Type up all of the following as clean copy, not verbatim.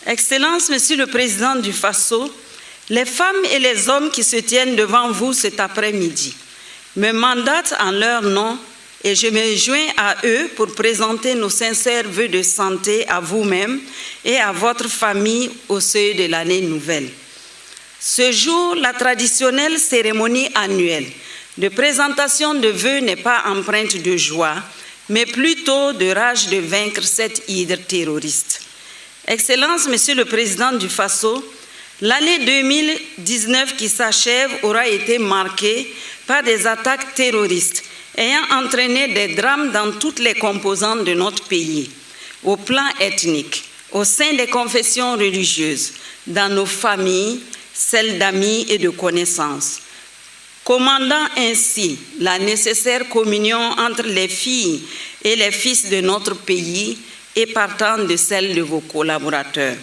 Excellence, Monsieur le Président du Faso, les femmes et les hommes qui se tiennent devant vous cet après-midi me mandatent en leur nom et je me joins à eux pour présenter nos sincères vœux de santé à vous-même et à votre famille au seuil de l'année nouvelle. Ce jour, la traditionnelle cérémonie annuelle de présentation de vœux n'est pas empreinte de joie, mais plutôt de rage de vaincre cette hydre terroriste. Excellence, Monsieur le Président du Faso, l'année 2019 qui s'achève aura été marquée par des attaques terroristes ayant entraîné des drames dans toutes les composantes de notre pays, au plan ethnique, au sein des confessions religieuses, dans nos familles, celles d'amis et de connaissances, commandant ainsi la nécessaire communion entre les filles et les fils de notre pays et partant de celle de vos collaborateurs.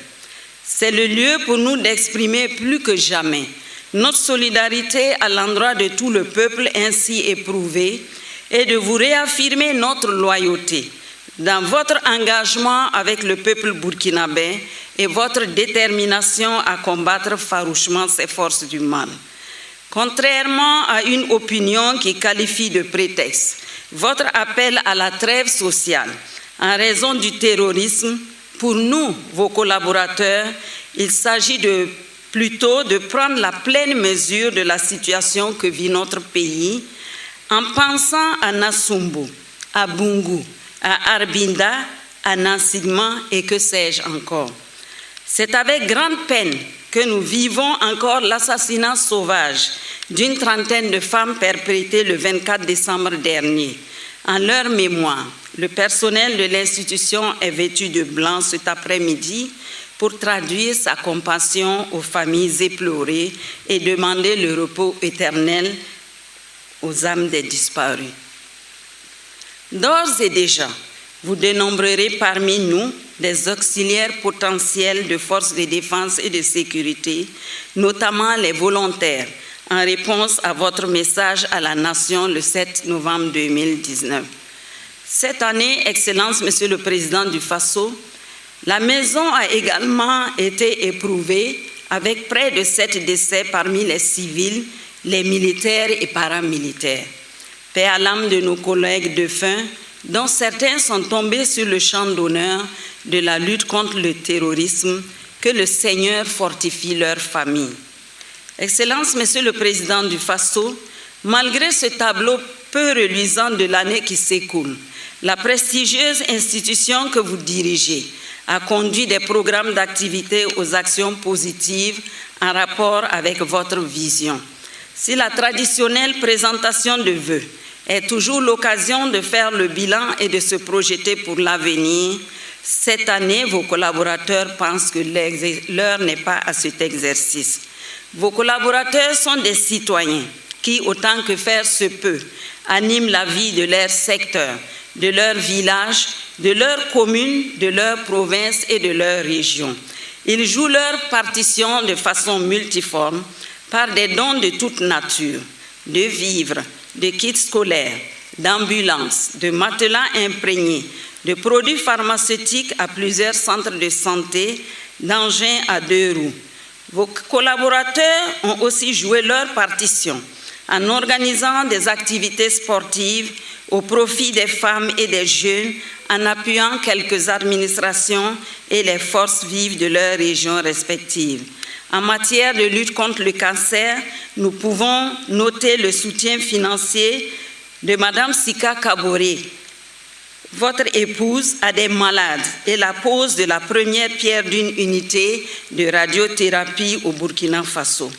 C'est le lieu pour nous d'exprimer plus que jamais notre solidarité à l'endroit de tout le peuple ainsi éprouvé et de vous réaffirmer notre loyauté dans votre engagement avec le peuple burkinabé et votre détermination à combattre farouchement ces forces du mal. Contrairement à une opinion qui qualifie de prétexte votre appel à la trêve sociale en raison du terrorisme, pour nous, vos collaborateurs, il s'agit plutôt de prendre la pleine mesure de la situation que vit notre pays en pensant à Nassumbu, à Bungu, à Arbinda, à Nansigma et que sais-je encore. C'est avec grande peine que nous vivons encore l'assassinat sauvage d'une trentaine de femmes perpétrées le 24 décembre dernier. En leur mémoire, le personnel de l'institution est vêtu de blanc cet après-midi pour traduire sa compassion aux familles éplorées et demander le repos éternel aux âmes des disparus. D'ores et déjà, vous dénombrerez parmi nous des auxiliaires potentiels de forces de défense et de sécurité, notamment les volontaires, en réponse à votre message à la nation le 7 novembre 2019. Cette année, Excellence, Monsieur le Président du Faso, la maison a également été éprouvée avec près de 7 décès parmi les civils, les militaires et paramilitaires. Paix à l'âme de nos collègues défunts, dont certains sont tombés sur le champ d'honneur de la lutte contre le terrorisme, que le Seigneur fortifie leurs familles. Excellence, Monsieur le Président du Faso, malgré ce tableau peu reluisant de l'année qui s'écoule, la prestigieuse institution que vous dirigez a conduit des programmes d'activité aux actions positives en rapport avec votre vision. Si la traditionnelle présentation de vœux est toujours l'occasion de faire le bilan et de se projeter pour l'avenir, cette année, vos collaborateurs pensent que l'heure n'est pas à cet exercice. Vos collaborateurs sont des citoyens qui, autant que faire se peut, animent la vie de leur secteur, de leur village, de leur commune, de leur province et de leur région. Ils jouent leur partition de façon multiforme par des dons de toute nature, de vivres, de kits scolaires, d'ambulances, de matelas imprégnés, de produits pharmaceutiques à plusieurs centres de santé, d'engins à 2 roues. Vos collaborateurs ont aussi joué leur partition en organisant des activités sportives au profit des femmes et des jeunes, en appuyant quelques administrations et les forces vives de leurs régions respectives. En matière de lutte contre le cancer, nous pouvons noter le soutien financier de Mme Sika Kaboré, votre épouse, à des malades et la pose de la première pierre d'une unité de radiothérapie au Burkina Faso.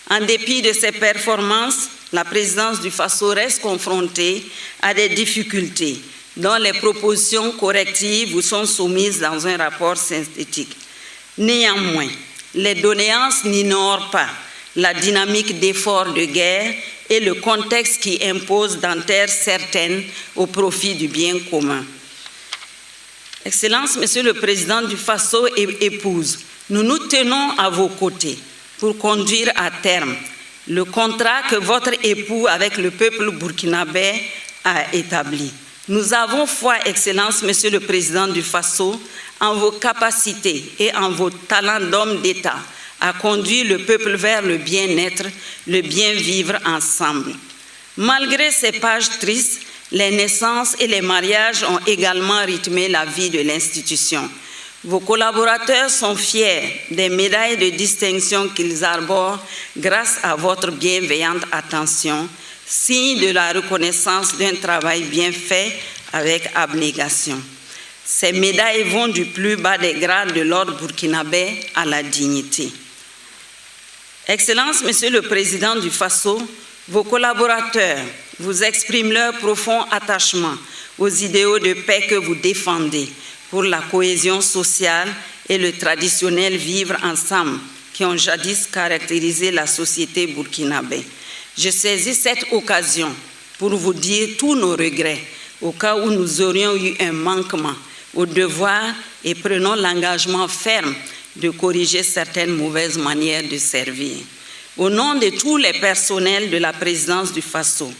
En dépit de ces performances, la présidence du Faso reste confrontée à des difficultés dont les propositions correctives vous sont soumises dans un rapport synthétique. Néanmoins, les doléances n'ignorent pas la dynamique d'efforts de guerre et le contexte qui impose d'entrer certaines au profit du bien commun. Excellence, Monsieur le Président du Faso et épouse, nous nous tenons à vos côtés pour conduire à terme le contrat que votre époux avec le peuple burkinabé a établi. Nous avons foi, Excellence, Monsieur le Président du Faso, en vos capacités et en vos talents d'homme d'État à conduire le peuple vers le bien-être, le bien-vivre ensemble. Malgré ces pages tristes, les naissances et les mariages ont également rythmé la vie de l'institution. Vos collaborateurs sont fiers des médailles de distinction qu'ils arborent grâce à votre bienveillante attention, signe de la reconnaissance d'un travail bien fait avec abnégation. Ces médailles vont du plus bas des grades de l'ordre burkinabé à la dignité. Excellence, Monsieur le Président du Faso, vos collaborateurs vous expriment leur profond attachement aux idéaux de paix que vous défendez pour la cohésion sociale et le traditionnel vivre ensemble qui ont jadis caractérisé la société burkinabé. Je saisis cette occasion pour vous dire tous nos regrets au cas où nous aurions eu un manquement au devoir et prenons l'engagement ferme de corriger certaines mauvaises manières de servir. Au nom de tous les personnels de la présidence du Faso,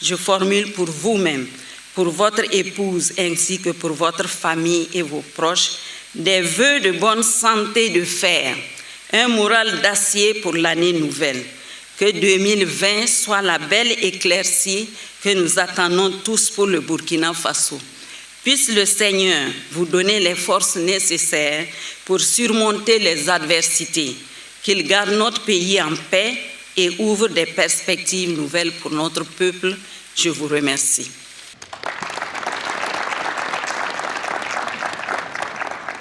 je formule pour vous-même, pour votre épouse ainsi que pour votre famille et vos proches, des vœux de bonne santé de fer, un moral d'acier pour l'année nouvelle. Que 2020 soit la belle éclaircie que nous attendons tous pour le Burkina Faso. Puisse le Seigneur vous donner les forces nécessaires pour surmonter les adversités, qu'il garde notre pays en paix et ouvre des perspectives nouvelles pour notre peuple. Je vous remercie.